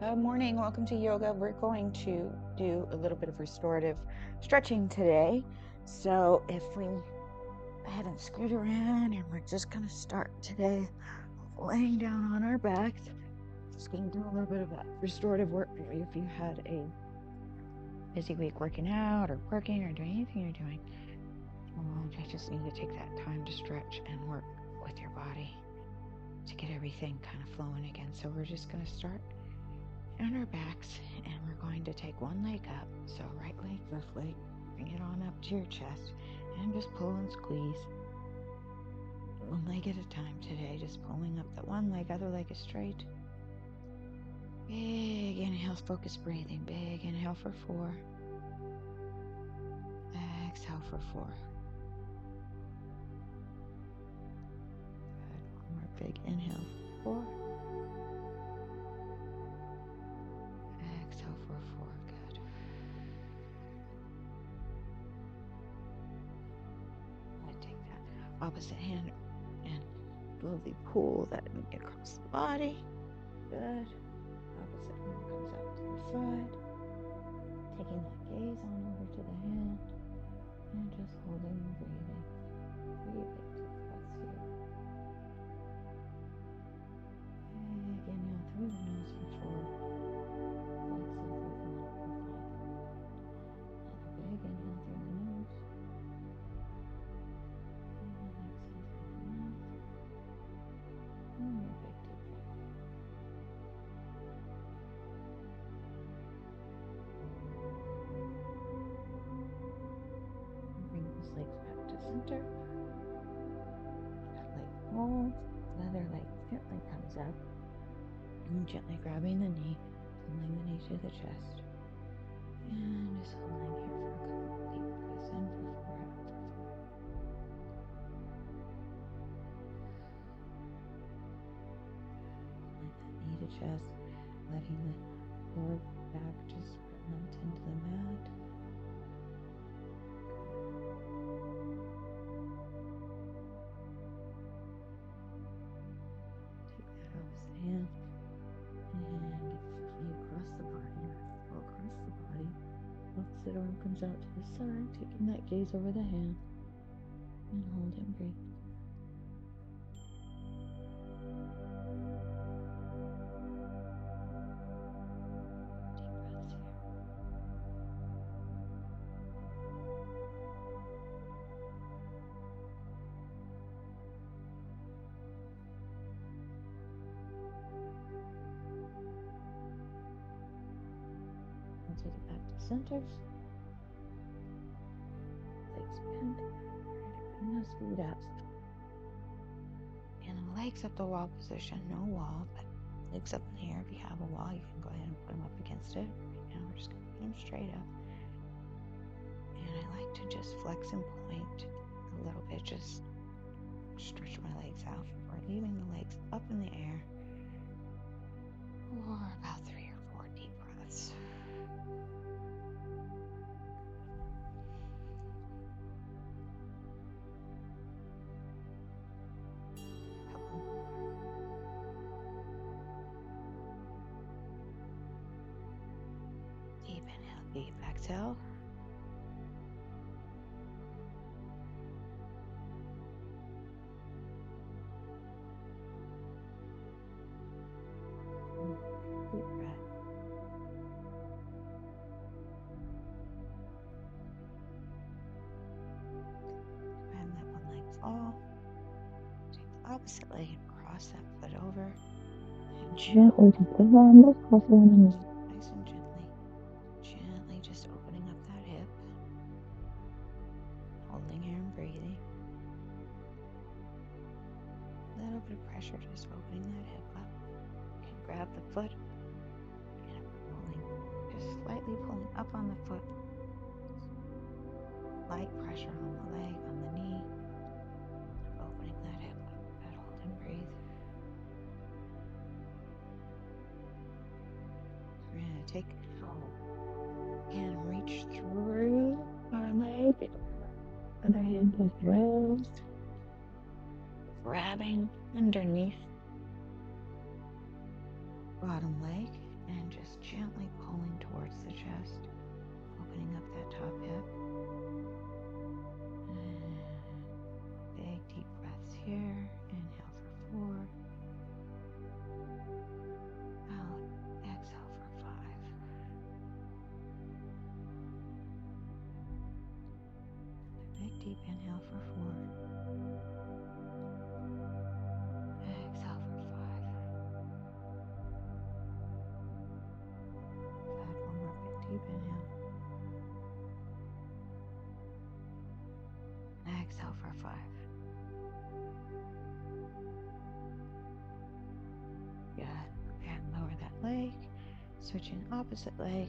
Good morning. Welcome to yoga. We're going to do a little bit of restorative stretching today. So if we haven't screwed around, and we're just going to start today laying down on our backs. Just going to do a little bit of that restorative work. If you had a busy week working out or working or doing anything you're doing, I just need to take that time to stretch and work with your body to get everything kind of flowing again. So we're just going to start on our backs, and we're going to take one leg up. So right leg, left leg, bring it on up to your chest, and just pull and squeeze. One leg at a time today, just pulling up that one leg, other leg is straight. Big inhale, focus breathing. Big inhale for 4. Exhale for 4. Good. One more big inhale for 4. Exhale for 4. Good. I'm going to take that opposite hand and slowly pull that across the body. Good. Opposite arm comes out to the side. Taking that gaze on over to the hand and just holding and breathing. 3 big deep breaths here. Big inhale through the nose for 4. Exhale through the mouth for 5. Another big inhale through the nose. And exhale through the mouth. One more big deep breath. Bring those legs back to center. That leg holds. The other leg gently comes up. And gently grabbing the knee, pulling the knee to the chest. And just holding here for a couple of deep breaths in for 4, out for 4. Pulling that knee to chest, letting the lower back just melt into the mat. Take that opposite hand and gently across the body, across the body. Opposite arm comes out to the side, taking that gaze over the hand, and hold and breathe. Take it back to center. Legs bent. Bring those feet up. And the legs at the wall position. No wall, but legs up in the air. If you have a wall, you can go ahead and put them up against it. Right now, we're just going to put them straight up. And I like to just flex and point a little bit. Just stretch my legs out before leaving the legs up in the air. For about 3 or 4 deep breaths. Couple more. Deep inhale, deep exhale. Deep breath. And let one leg fall. Take the opposite leg and cross that foot over. And gently just put it on this cross one. Nice and gently just opening up that hip. Holding here and breathing. A little bit of pressure, just opening that hip up. You can grab the foot and pulling, just slightly pulling up on the foot. Light pressure on the leg, on the knee. Opening that hip up. Good, hold and breathe. We're going to take and reach through our leg. Other hand as well. Grabbing underneath bottom leg. and just gently pulling towards the chest, opening up that top hip. And big deep breaths here. Inhale for 4. Out. Exhale for 5. Big deep inhale for 4. Exhale for 5. Add one more big deep inhale. Exhale for 5. Good. And lower that leg. Switching opposite leg.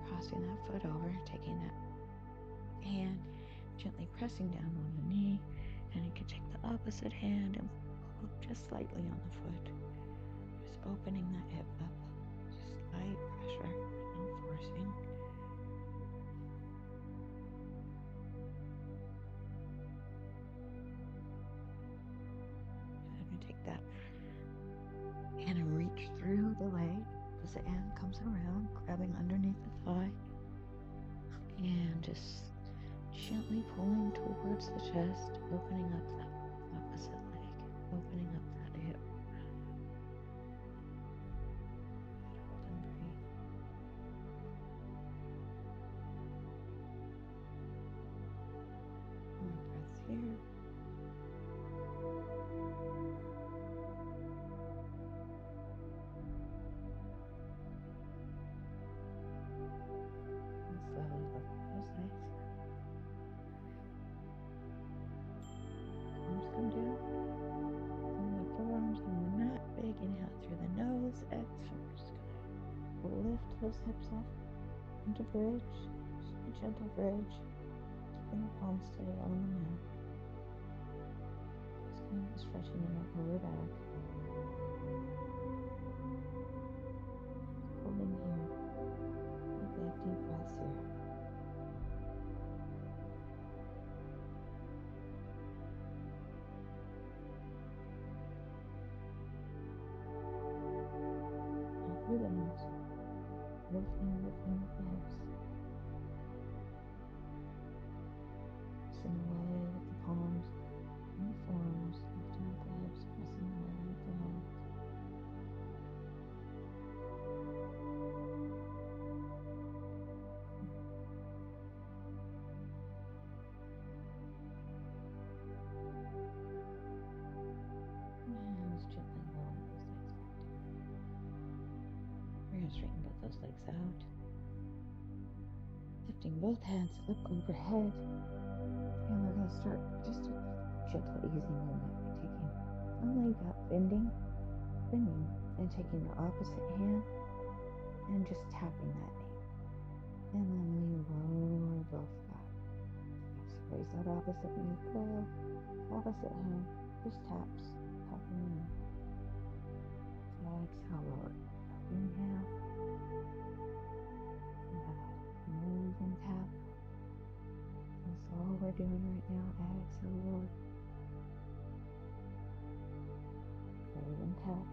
Crossing that foot over. Taking that hand. Gently pressing down on the knee. And you can take the opposite hand and pull just slightly on the foot. Just opening that hip up. Just light pressure. No forcing. Take that and reach through the leg as the end comes around, grabbing underneath the thigh and just gently pulling towards the chest, opening up that opposite leg, opening up that hip. Hold and breathe. More breaths here. Slowly lower those legs. Arms come down. From the forearms on the mat. Big inhale through the nose. Exhale. Just gonna lift those hips up into bridge. Just a gentle bridge. Keeping the palms steady on the mat. Just kind of stretching in that lower back. Holding here. Big deep breaths here. Through the nose, lifting the hips, pressing away with the palms and the forearms, lifting up the hips, pressing away with the hands. And just gently lower those legs back down. We're going to straighten both those legs out. Lifting both hands up overhead. And we're going to start just a gentle, easy movement. Taking one leg up, bending, and taking the opposite hand and just tapping that knee. And then we lower both back. So raise that opposite knee, pull, opposite hand, just taps, tapping the knee. Exhale, lower. Inhale. Move and tap. That's all we're doing right now. Exhale, lower. Move and tap.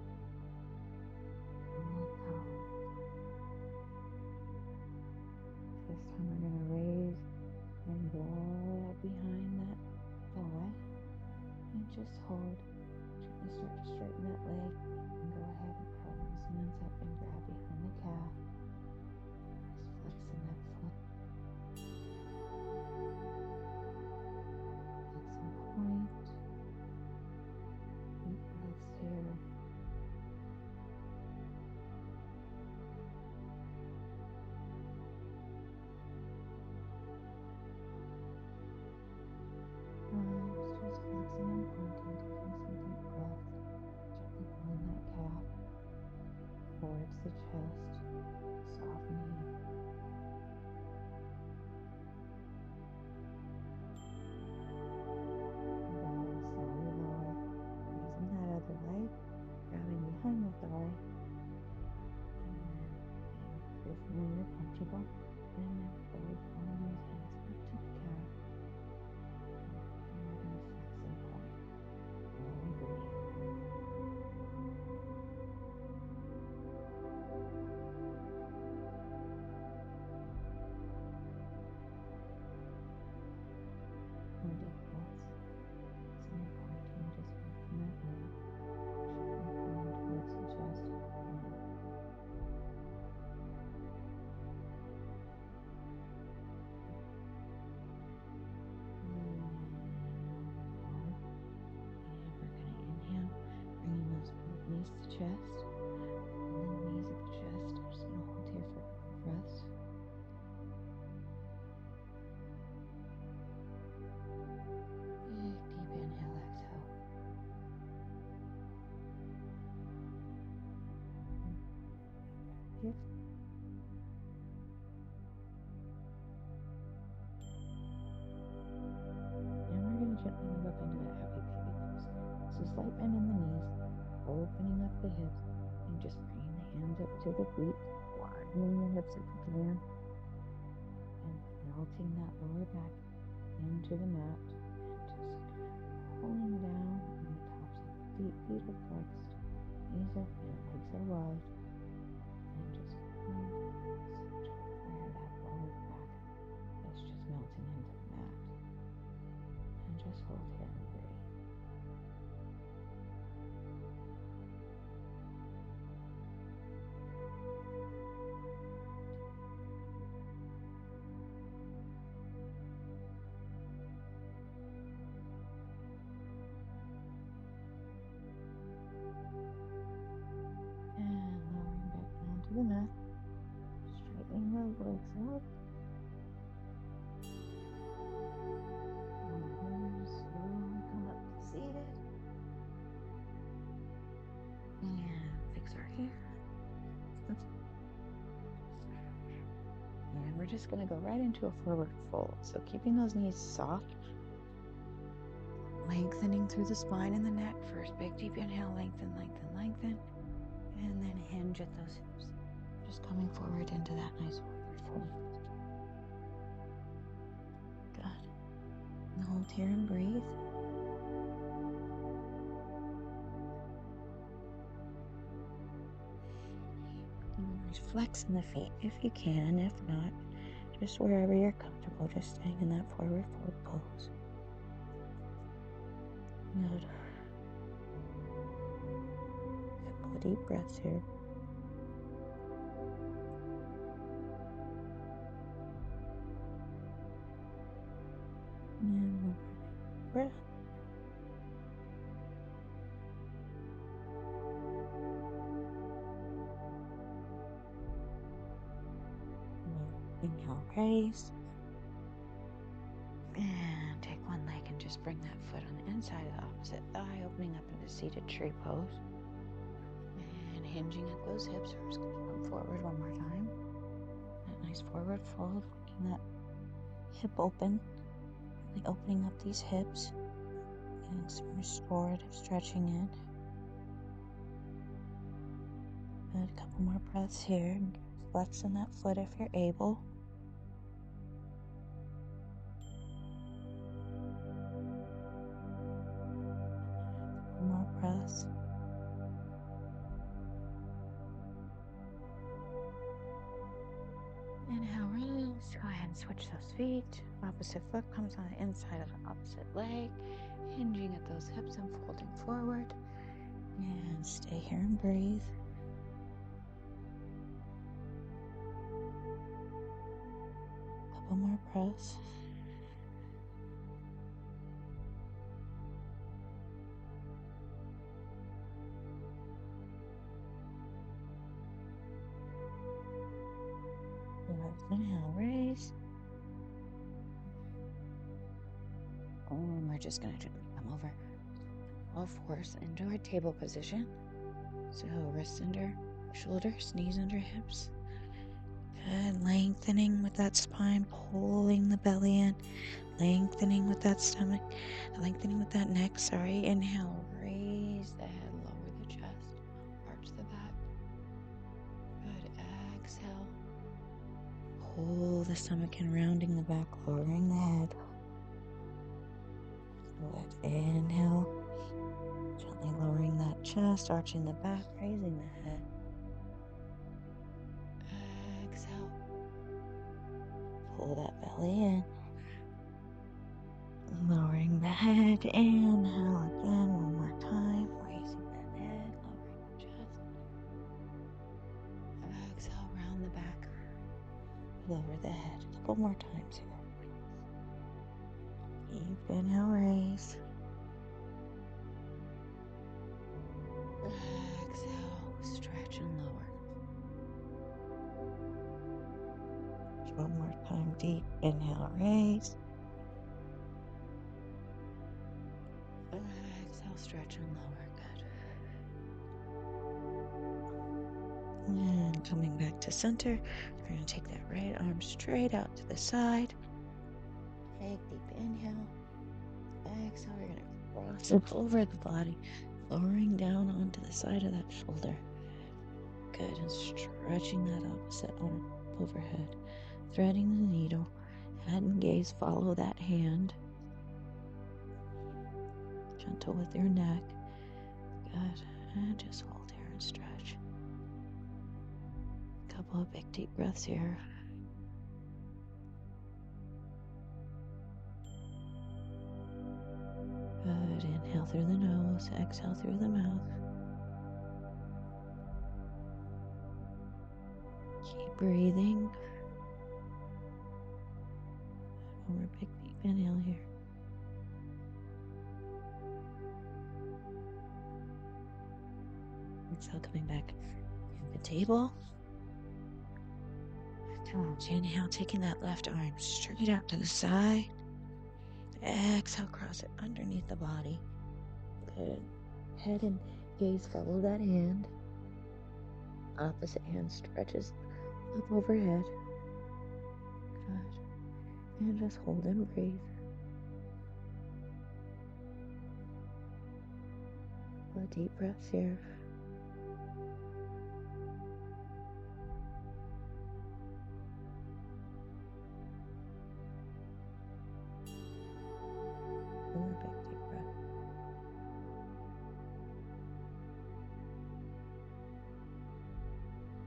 And tap. This time we're going to raise and roll behind that thigh. And just hold. Gently start to straighten that leg. And go ahead and curl those hands up and grab behind the calf. Just flexing that foot. Flexing point. Deep breaths here. Just flexing and pointing, taking some deep breaths. Gently pulling that calf towards the chest, softening. slight bend in the knees, opening up the hips, and just bringing the hands up to the feet, widening the hips if you can, and melting that lower back into the mat, and just pulling down on the tops of the feet. Feet are flexed, knees are bent, legs are wide, and just find where that lower back is just melting into the mat. And just hold here and breathe. And lowering back down to the mat, straightening those legs up. And slowly come up to seated. And fix our hair. And we're just going to go right into a forward fold. So keeping those knees soft, lengthening through the spine and the neck. First big deep inhale, lengthen, lengthen, lengthen. And then hinge at those hips. Just coming forward into that nice forward fold. Good. And hold here and breathe. Flexing the feet if you can. If not, just wherever you're comfortable, just staying in that forward fold pose. Good. A couple of deep breaths here. And one more breath. Inhale, raise. And take one leg and just bring that foot on the inside of the opposite thigh, opening up into seated tree pose. And hinging at those hips. We're just going to come forward one more time. That nice forward fold, making that hip open. Really opening up these hips. Getting some restorative stretching in. Good, a couple more breaths here. Flexing that foot if you're able. More breaths. Inhale, release. Go ahead and switch those feet. Opposite foot comes on the inside of the opposite leg. Hinging at those hips and folding forward. And stay here and breathe. Couple more breaths. Inhale, raise. And we're just going to come over all fours into our table position. So wrists under shoulders, knees under hips. Good, lengthening with that spine, pulling the belly in, lengthening with that stomach, lengthening with that neck, Inhale, raise the head, lower the chest, arch the back. Good, exhale. Pull the stomach in, rounding the back, lowering the head. Good, inhale. Gently lowering that chest, arching the back, raising the head. Exhale. Pull that belly in. Lowering the head. Inhale again, one more time. Raising that head, lowering the chest. Exhale, round the back. Lower the head. A couple more times here. Deep inhale, raise. Exhale, stretch and lower. One more time, deep inhale, raise. Exhale, stretch and lower. Good. And coming back to center, we're going to take that right arm straight out to the side. Take deep inhale. Exhale, we're going to cross it over the body, lowering down onto the side of that shoulder. Good, and stretching that opposite arm overhead, threading the needle, head and gaze follow that hand. Gentle with your neck. Good, and just hold here and stretch. Couple of big deep breaths here. Good, inhale through the nose, exhale through the mouth. Keep breathing. One more big deep inhale here. Exhale, coming back to the table. Inhale, taking that left arm straight out to the side. Exhale, cross it underneath the body. Good. Head and gaze follow that hand. Opposite hand stretches up overhead. Good. And just hold and breathe. A deep breath here. One more big deep breath.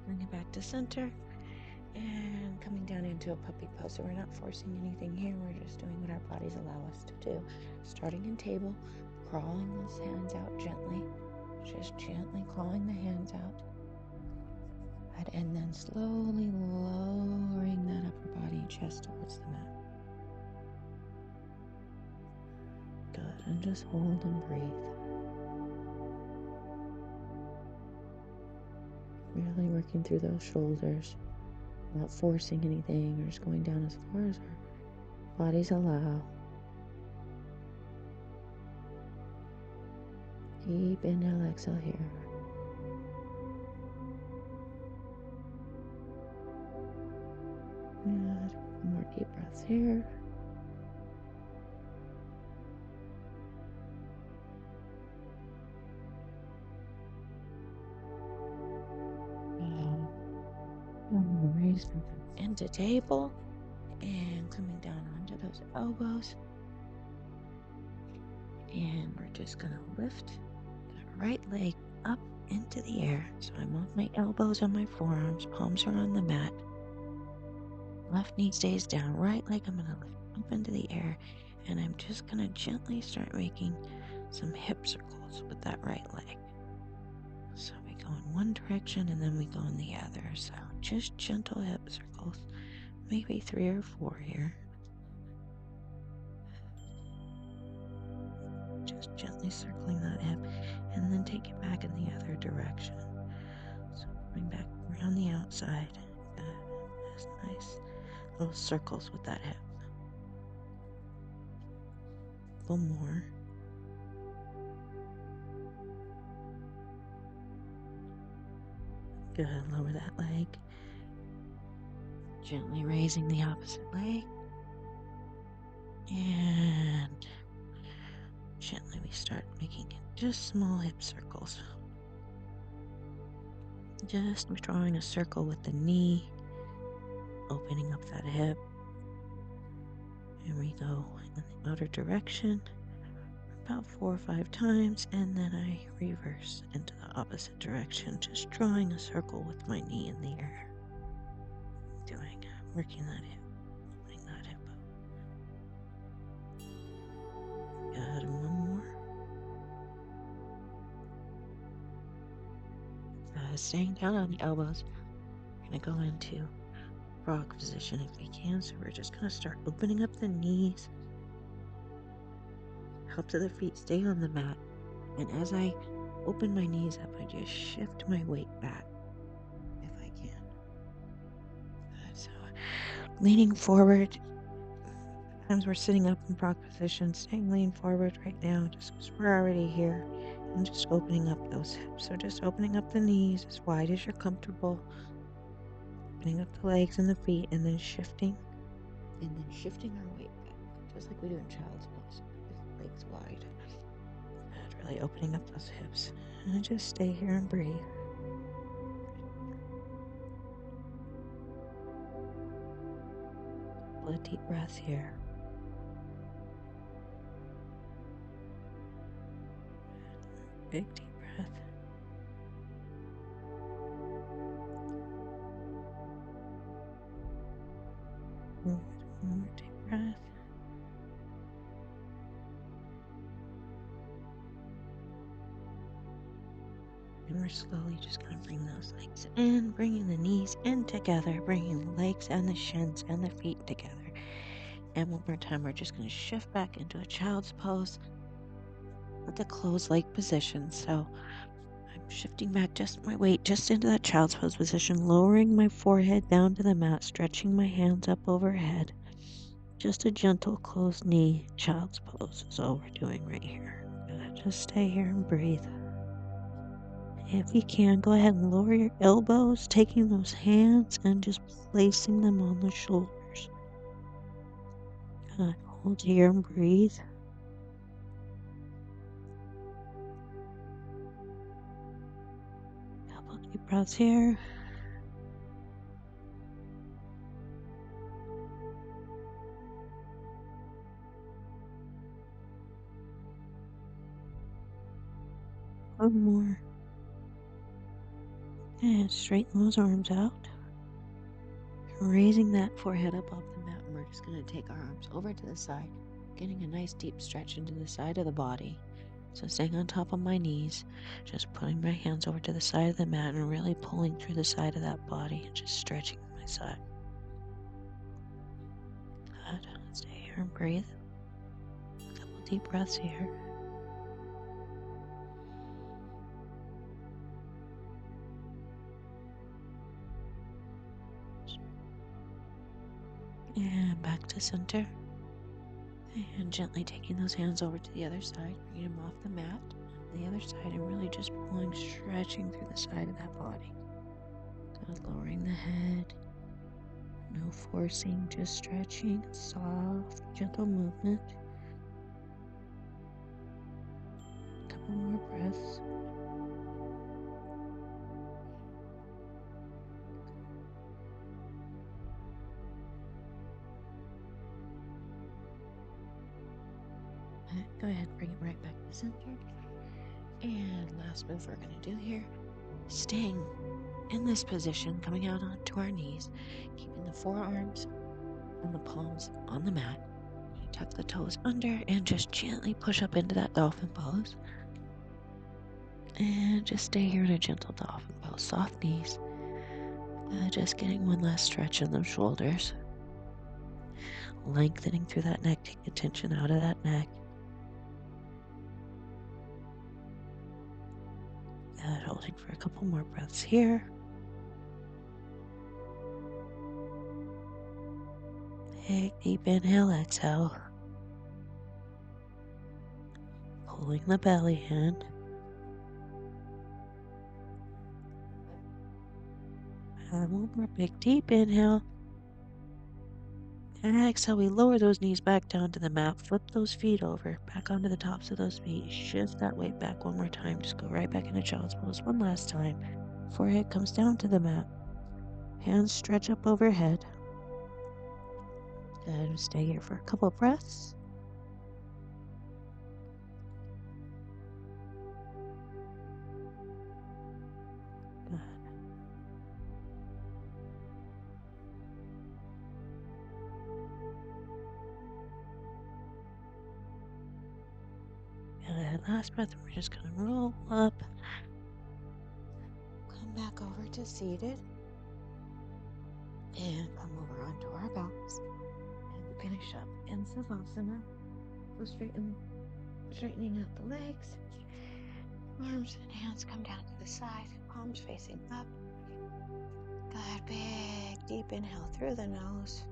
Bring it back to center. And coming down into a puppy pose. So we're not forcing anything here. We're just doing what our bodies allow us to do. Starting in table, crawling those hands out gently. Just gently crawling the hands out. And then slowly lowering that upper body and chest towards the mat. Good. And just hold and breathe. Really working through those shoulders. Not forcing anything or just going down as far as our bodies allow. Deep inhale, exhale here. Good. One more deep breaths here. Raise into table and coming down onto those elbows. And we're just going to lift that right leg up into the air. So I'm on my elbows on my forearms, palms are on the mat. Left knee stays down, right leg I'm going to lift up into the air. And I'm just going to gently start making some hip circles with that right leg. So we go in one direction and then we go in the other. So just gentle hip circles, maybe 3 or 4 here. Just gently circling that hip and then take it back in the other direction. So bring back around the outside. Just nice little circles with that hip. A little more. Good, lower that leg. Gently raising the opposite leg. And gently we start making just small hip circles. Just drawing a circle with the knee, opening up that hip. And we go in the other direction about 4 or 5 times, and then I reverse into the opposite direction, just drawing a circle with my knee in the air. Working that hip, opening that hip up. Good, and one more. Staying down on the elbows, we're going to go into frog position if we can. So we're just going to start opening up the knees. Help to the feet stay on the mat. And as I open my knees up, I just shift my weight back if I can. Good, so leaning forward. Sometimes we're sitting up in frog position, staying lean forward right now just because we're already here. And just opening up those hips. So just opening up the knees as wide as you're comfortable. Opening up the legs and the feet, and then shifting. And then shifting our weight back, just like we do in child's pose. Legs wide. Good, really opening up those hips. And just stay here and breathe. A deep breath here. Big deep breath. One more deep breath. And we're slowly just going to bring those legs in, bringing the knees in together, bringing the legs and the shins and the feet together. And one more time, we're just going to shift back into a child's pose with the closed leg position. So I'm shifting back just my weight just into that child's pose position, lowering my forehead down to the mat, stretching my hands up overhead. Just a gentle closed knee child's pose is all we're doing right here. Just stay here and breathe. If you can, go ahead and lower your elbows, taking those hands and just placing them on the shoulders. Good. Hold here and breathe. Couple deep breaths here. One more. And straighten those arms out. Raising that forehead up off the mat, and we're just going to take our arms over to the side, getting a nice deep stretch into the side of the body. So staying on top of my knees, just putting my hands over to the side of the mat and really pulling through the side of that body and just stretching my side. Good. Stay here and breathe. A couple deep breaths here. And back to center. And gently taking those hands over to the other side, bringing them off the mat, the other side, and really just pulling, stretching through the side of that body. Good, lowering the head, no forcing, just stretching, soft, gentle movement. A couple more breaths. Go ahead, bring it right back to center. And last move we're going to do here, staying in this position, coming out onto our knees, keeping the forearms and the palms on the mat. You tuck the toes under and just gently push up into that dolphin pose. And just stay here in a gentle dolphin pose, soft knees. Just getting one last stretch in those shoulders. Lengthening through that neck, take the tension out of that neck. Good, holding for a couple more breaths here. Big, deep inhale, exhale. Pulling the belly in. And one more big, deep inhale. And exhale, we lower those knees back down to the mat. Flip those feet over, back onto the tops of those feet. Shift that weight back one more time. Just go right back into child's pose one last time. Forehead comes down to the mat. Hands stretch up overhead. And stay here for a couple breaths. Good. And last breath, we're just going to roll up. Come back over to seated. And come over onto our backs. And finish up in Savasana. So straightening out the legs. Arms and hands come down to the side. Palms facing up. Good, big, deep inhale through the nose.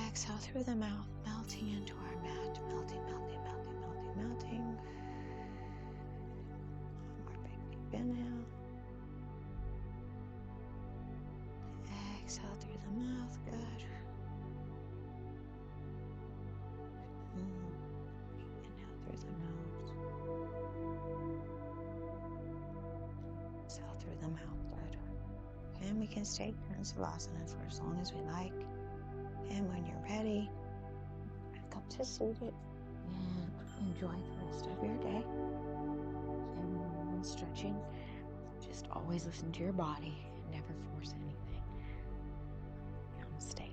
Exhale through the mouth, melting into our mat. Melting, melting, melting, melting, melting. One more big, deep inhale. Exhale through the mouth. Good. through the nose. Exhale through the mouth. Good. And we can stay here in Savasana for as long as we like. And when you're ready, back up to seated and enjoy the rest of your day. And when stretching, just always listen to your body. Never force anything. Namaste.